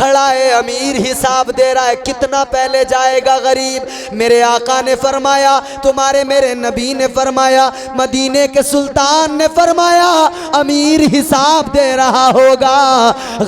खड़ा है अमीर हिसाब दे रहा है, कितना पहले जाएगा गरीब। मेरे आका ने फरमाया, तुम्हारे मेरे नबी ने फरमाया, मदीने के सुल्तान ने फरमाया, अमीर हिसाब दे रहा होगा,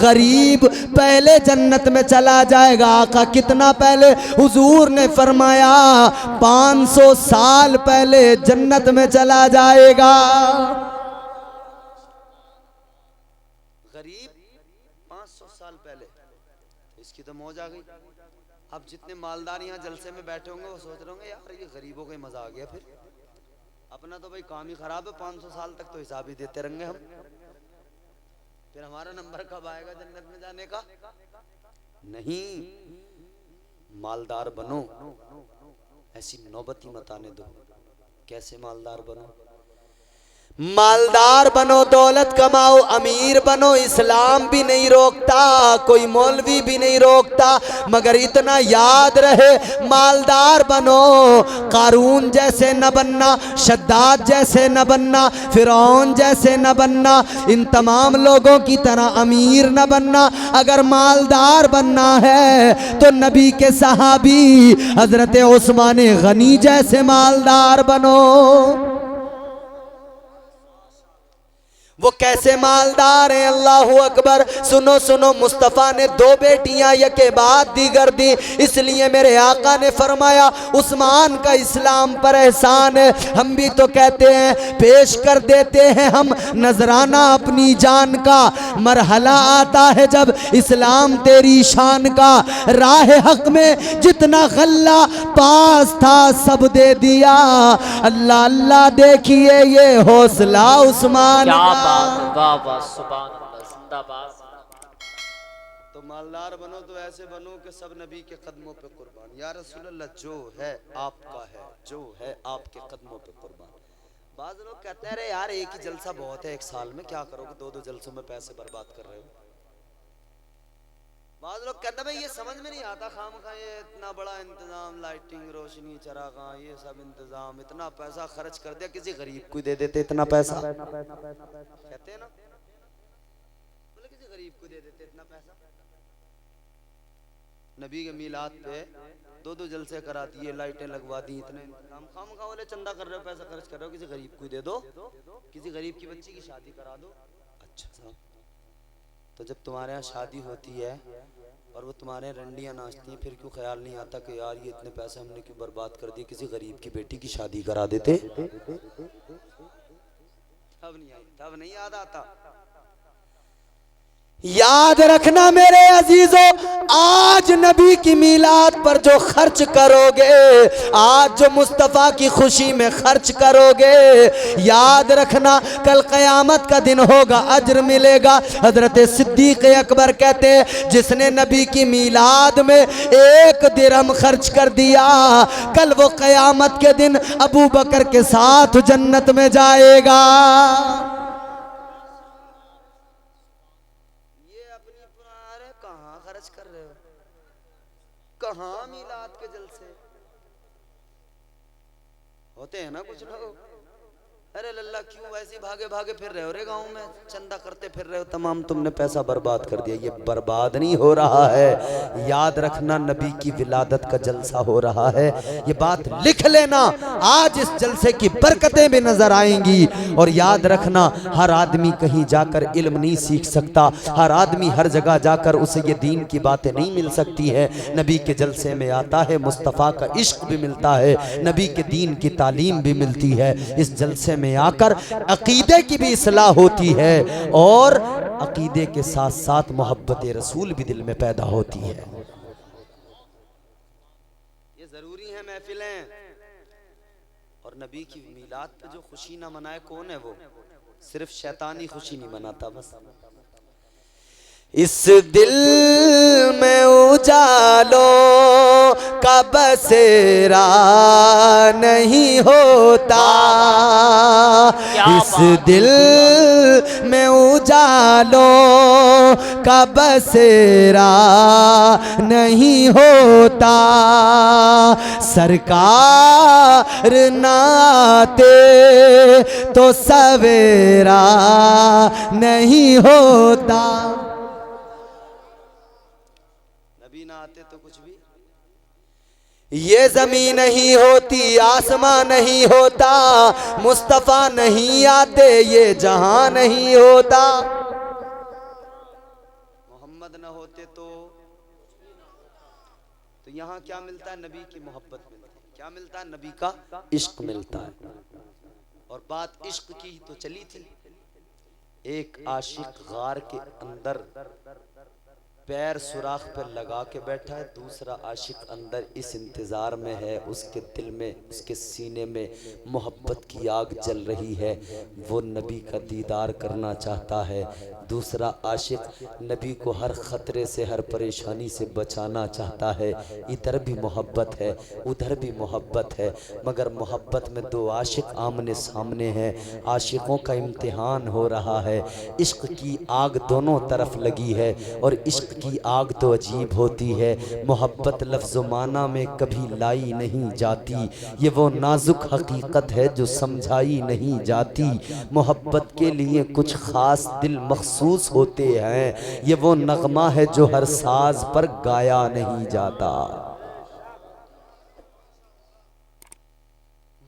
गरीब पहले जन्नत में चला जाएगा। आका कितना पहले? हुजूर ने फरमाया 500 साल पहले जन्नत में चला जाएगा। गरीब 500 साल पहले, इसकी तो मौज आ गई। अब जितने मालदार यहाँ जलसे में बैठे होंगे वो सोच रहे होंगे यार ये गरीबों का ही मजा आ गया, फिर अपना तो भाई काम ही खराब है, 500 साल तक तो हिसाब ही देते रहेंगे हम, फिर हमारा नंबर कब आएगा जन्नत में जाने का? नहीं, मालदार बनो, ऐसी नौबत ही मत आने दो। कैसे मालदार बनो? मालदार बनो, दौलत कमाओ, अमीर बनो, इस्लाम भी नहीं रोकता, कोई मौलवी भी नहीं रोकता, मगर इतना याद रहे मालदार बनो, कारून जैसे न बनना, शद्दाद जैसे न बनना, फिरौन जैसे न बनना, इन तमाम लोगों की तरह अमीर न बनना। अगर मालदार बनना है तो नबी के सहाबी हजरत उस्मान गनी जैसे मालदार बनो। वो कैसे मालदार हैं? अल्लाह अकबर। सुनो सुनो, मुस्तफ़ा ने 2 बेटियां यके बाद दीगर दी, इसलिए मेरे आका ने फरमाया उस्मान का इस्लाम पर एहसान है। हम भी तो कहते हैं, पेश कर देते हैं हम नजराना अपनी जान का। मरहला आता है जब इस्लाम तेरी शान का, राह हक में जितना गल्ला पास था सब दे दिया। अल्लाह अल्लाह देखिए ये हौसला उस्मान का। वाह वाह, सुभान अल्लाह, जिंदाबाद। तो मालदार बनो तो ऐसे बनो कि सब नबी के कदमों पे कुर्बान। या रसूल अल्लाह, जो है आपका है, जो है आपके कदमों पे कुर्बान। बाज़ लोग कहते हैं अरे यार एक ही जलसा बहुत है, एक साल में क्या करोगे, 2-2 जलसों में पैसे बर्बाद कर रहे हो। बाज़ लोग कहते हैं भाई ये समझ में नहीं आता, खामखा ये इतना बड़ा इंतजाम, लाइटिंग, रोशनी, चरागा, ये सब इंतजाम, इतना पैसा खर्च कर दिया, किसी गरीब को दे देते इतना पैसा। कहते हैं ना, बोले किसी गरीब को दे देते इतना पैसा। नबी के मीलाद पे 2-2 जलसे करा दिए, लाइटें लगवा दी, इतने इंतजाम, खामखा वाले चंदा कर रहे हो, पैसा खर्च कर रहे हो, किसी गरीब को दे दो, किसी गरीब की बच्ची की शादी करा दो। अच्छा साहब, तो जब तुम्हारे यहाँ शादी होती है और वो तुम्हारे रंडियाँ नाचती हैं, फिर क्यों ख्याल नहीं आता कि यार ये इतने पैसे हमने क्यों बर्बाद कर दिए, किसी गरीब की बेटी की शादी करा देते? तब नहीं याद आता। याद रखना मेरे अजीजों, आज नबी की मिलाद पर जो खर्च करोगे, आज जो मुस्तफ़ा की खुशी में खर्च करोगे, याद रखना कल क़यामत का दिन होगा, अज्र मिलेगा। हजरत सिद्दीक़ अकबर कहते हैं जिसने नबी की मिलाद में 1 दिरहम खर्च कर दिया, कल वो क़यामत के दिन अबू बकर के साथ जन्नत में जाएगा। कहाँ मिलाद के जलसे होते हैं ना कुछ लोग, अरे लल्ला क्यों ऐसे भागे भागे फिर रहे हो रे, गांव में चंदा करते फिर रहे हो, तमाम तुमने पैसा बर्बाद कर दिया। ये बर्बाद नहीं हो रहा है, याद रखना नबी की विलादत का जलसा हो रहा है। ये बात लिख लेना, आज इस जलसे की बरकतें भी नजर आएंगी। और याद रखना हर आदमी कहीं जाकर इल्म नहीं सीख सकता, हर आदमी हर जगह जाकर उसे ये दीन की बातें नहीं मिल सकती है। नबी के जलसे में आता है मुस्तफ़ा का इश्क भी मिलता है, नबी के दीन की तालीम भी मिलती है। इस जलसे में आकर अकीदे की भी इस्लाह होती है और अकीदे के साथ साथ मोहब्बत रसूल भी दिल में पैदा होती है। ये जरूरी है महफिलें। और नबी की मीलाद पे जो खुशी ना मनाए कौन है? वो सिर्फ शैतानी खुशी नहीं मनाता बस। इस दिल में उजालों का बसेरा नहीं होता, इस दिल में उजालों का बसेरा नहीं होता, सरकार नाते तो सवेरा नहीं होता। नबी ना आते तो कुछ भी, ये जमीन नहीं होती, आसमां नहीं होता, मुस्तफा नहीं आते, ये जहां नहीं होता। मोहम्मद ना होते तो यहाँ क्या मिलता है? नबी की मोहब्बत मिलती है। क्या मिलता है? नबी का इश्क मिलता है। और बात इश्क की तो चली थी। एक आशिक गार के अंदर पैर सुराख पर लगा के बैठा है, दूसरा आशिक अंदर इस इंतज़ार में है, उसके दिल में, उसके सीने में मोहब्बत की आग जल रही है, वो नबी का दीदार करना चाहता है। दूसरा आशिक नबी को हर ख़तरे से, हर परेशानी से बचाना चाहता है। इधर भी मोहब्बत है, उधर भी मोहब्बत है, मगर मोहब्बत में दो आशिक आमने सामने हैं। आशिकों का इम्तिहान हो रहा है। इश्क की आग दोनों तरफ लगी है, और इश्क की आग तो अजीब होती है। मोहब्बत लफ्ज़ माना में कभी लाई नहीं जाती, ये वो नाजुक हकीकत है जो समझाई नहीं जाती। मोहब्बत के लिए कुछ ख़ास दिल मखसूस होते हैं, ये वो नगमा है जो हर साज पर गाया नहीं जाता।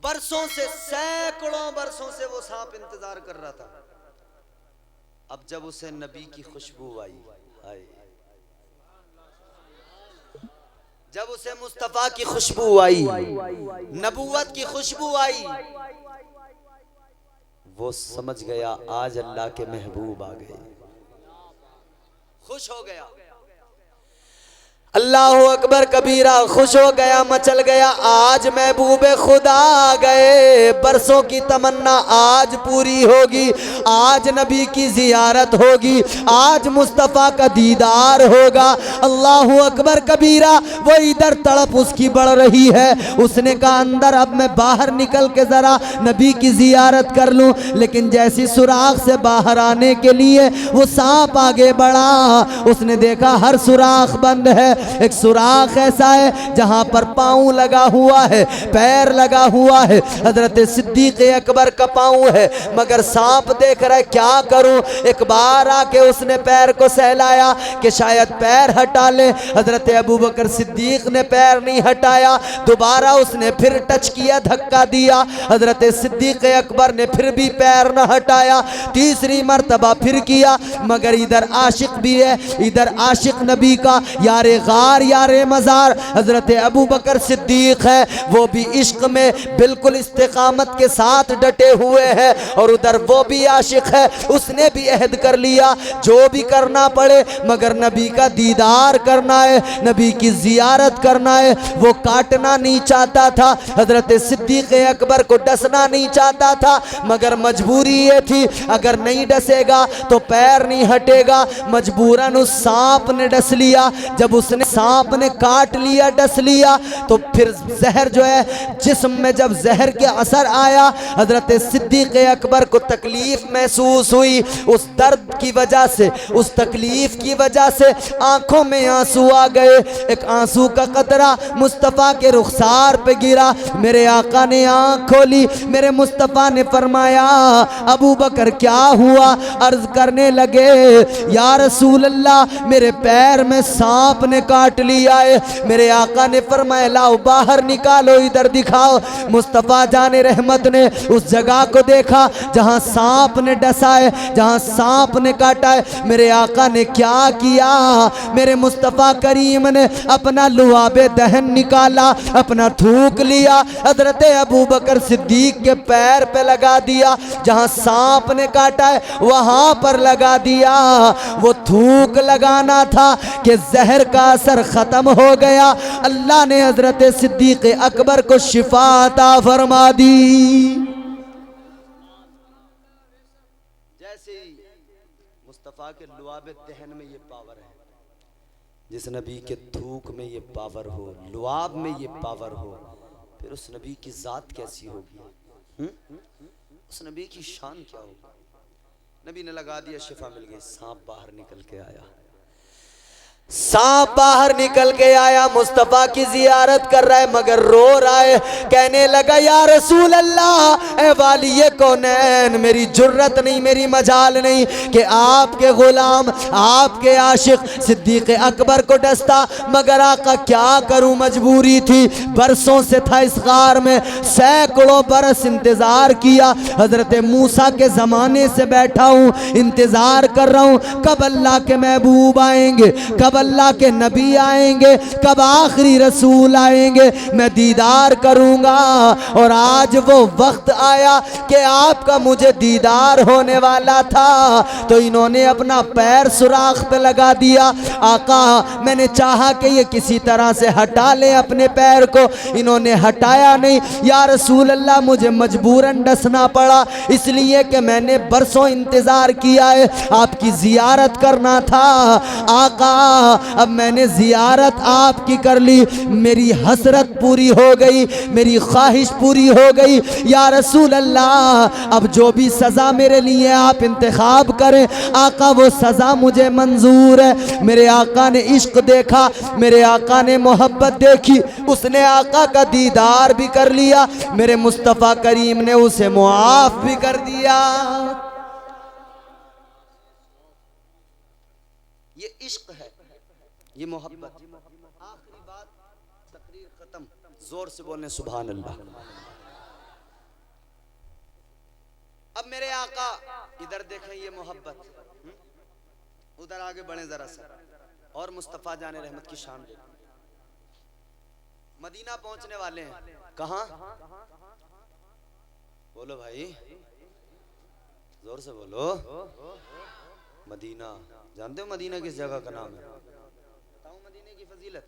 बरसों से, सैकड़ों बरसों से वो सांप इंतजार कर रहा था। अब जब उसे नबी की खुशबू आई, जब उसे मुस्तफा की खुशबू आई, नबूवत की खुशबू आई, वो समझ गया आज अल्लाह के महबूब आ गए। खुश हो गया, अल्लाह अकबर कबीरा, खुश हो गया, मचल गया, आज महबूब खुदा आ गए। बरसों की तमन्ना आज पूरी होगी, आज नबी की जियारत होगी, आज मुस्तफ़ा का दीदार होगा। अल्लाह अकबर कबीरा। वो इधर तड़प उसकी बढ़ रही है, उसने कहा अंदर अब मैं बाहर निकल के ज़रा नबी की जियारत कर लूँ। लेकिन जैसी सुराख से बाहर आने के लिए वो सांप आगे बढ़ा, उसने देखा हर सुराख बंद है। एक सुराख ऐसा है जहां पर पांव लगा हुआ है, पैर लगा हुआ है, हजरत सिद्दीक अकबर का पांव है, मगर सांप देख रहा है क्या करूं। एक बार आके उसने पैर को सहलाया कि शायद पैर हटा ले, हजरत अबू बकर सिद्दीक ने पैर नहीं हटाया। दोबारा उसने फिर टच किया, धक्का दिया, हजरत सिद्दीक अकबर ने फिर भी पैर न हटाया। तीसरी मर्तबा फिर किया, मगर इधर आशिक भी है, इधर आशिक नबी का यारे गार यारे मज़ार हजरत अबू बकर सिद्दीक है, वो भी इश्क में बिल्कुल इस्तिकामत के साथ डटे हुए हैं। और उधर वो भी आशिक है, उसने भी अहद कर लिया जो भी करना पड़े मगर नबी का दीदार करना है, नबी की जियारत करना है। वो काटना नहीं चाहता था, हजरत सिद्दीक अकबर को डसना नहीं चाहता था, मगर मजबूरी ये थी अगर नहीं डसेगा तो पैर नहीं हटेगा। मजबूरन उस सांप ने डस लिया। जब उसने सांप ने काट लिया, डस लिया, तो फिर जहर जो है जिस्म में, जब जहर के असर आया, हजरत सिद्दीक अकबर को तकलीफ महसूस हुई। उस दर्द की वजह से, उस तकलीफ की वजह से आंखों में आंसू आ गए। एक आंसू का कतरा मुस्तफ़ा के रुखसार पे गिरा। मेरे आका ने आंख खोली, मेरे मुस्तफ़ा ने फरमाया अबू बकर क्या हुआ? अर्ज करने लगे या रसूल अल्लाह, मेरे पैर में सांप ने काट लिया है। मेरे आका ने फरमाया लाओ बाहर निकालो, इधर दिखाओ। मुस्तफ़ा जाने रहमत ने उस जगह को देखा जहां सांप ने डसा है, जहां सांप ने काटा है। मेरे आका ने क्या किया? मेरे मुस्तफ़ा करीम ने अपना लुआबे दहन निकाला, अपना थूक लिया, हजरत अबू बकर सिद्दीक के पैर पे लगा दिया, जहां सांप ने काटा है वहां पर लगा दिया। वो थूक लगाना था कि जहर का असर खत्म हो गया। अल्लाह ने हजरत सिद्दीक अकबर को शिफा अता फरमा दी। जैसे मुस्तफ़ा के लुआबे दहन में ये पावर है, जिस नबी के थूक में ये पावर हो, लुआब में ये पावर हो, फिर उस नबी की जात कैसी होगी? उस नबी की शान क्या होगी? नबी ने लगा दिया, शिफा मिल गई, सांप बाहर निकल के आया। सांप बाहर निकल के आया, मुस्तफा की जियारत कर रहा है मगर रो रहा है। कहने लगा या रसूल अल्लाह, ए वालिये कौनैन, मेरी जुर्रत नहीं, मेरी मजाल नहीं कि आपके गुलाम, आपके आशिक सिद्दीक अकबर को डसता, मगर आका क्या करूं, मजबूरी थी। बरसों से था इस गार में, सैकड़ों बरस इंतजार किया। हजरत मूसा के जमाने से बैठा हूँ, इंतजार कर रहा हूँ कब अल्लाह के महबूब आएंगे, कब अल्लाह के नबी आएंगे, कब आखिरी रसूल आएंगे, मैं दीदार करूंगा। और आज वो वक्त आया कि आपका मुझे दीदार होने वाला था, तो इन्होंने अपना पैर सुराख पे लगा दिया। आका मैंने चाहा कि ये किसी तरह से हटा ले अपने पैर को, इन्होंने हटाया नहीं। या रसूल अल्लाह, मुझे मजबूरन डसना पड़ा, इसलिए कि मैंने बरसों इंतजार किया है, आपकी जियारत करना था। आका अब मैंने जियारत आपकी कर ली, मेरी हसरत पूरी हो गई, मेरी ख्वाहिश पूरी हो गई। या रसूल अल्लाह, अब जो भी सज़ा मेरे लिए आप इंतखाब करें आका, वो सज़ा मुझे मंजूर है। मेरे आका ने इश्क देखा, मेरे आका ने मोहब्बत देखी, उसने आका का दीदार भी कर लिया, मेरे मुस्तफ़ा करीम ने उसे मुआफ भी कर दिया। ये इश्क है, ये मोहब्बत। आखिरी बात, तकरीर खत्म, जोर से बोलने सुभान अल्लाह। अब मेरे आका इधर देखें, ये मोहब्बत, उधर आगे बढ़े जरा सा, और मुस्तफ़ा जाने रहमत की शान देखो। मदीना पहुंचने वाले हैं, कहां? बोलो भाई, जोर से बोलो। मदीना, जानते हो मदीना किस जगह का नाम है? बताओ मदीने की फजीलत।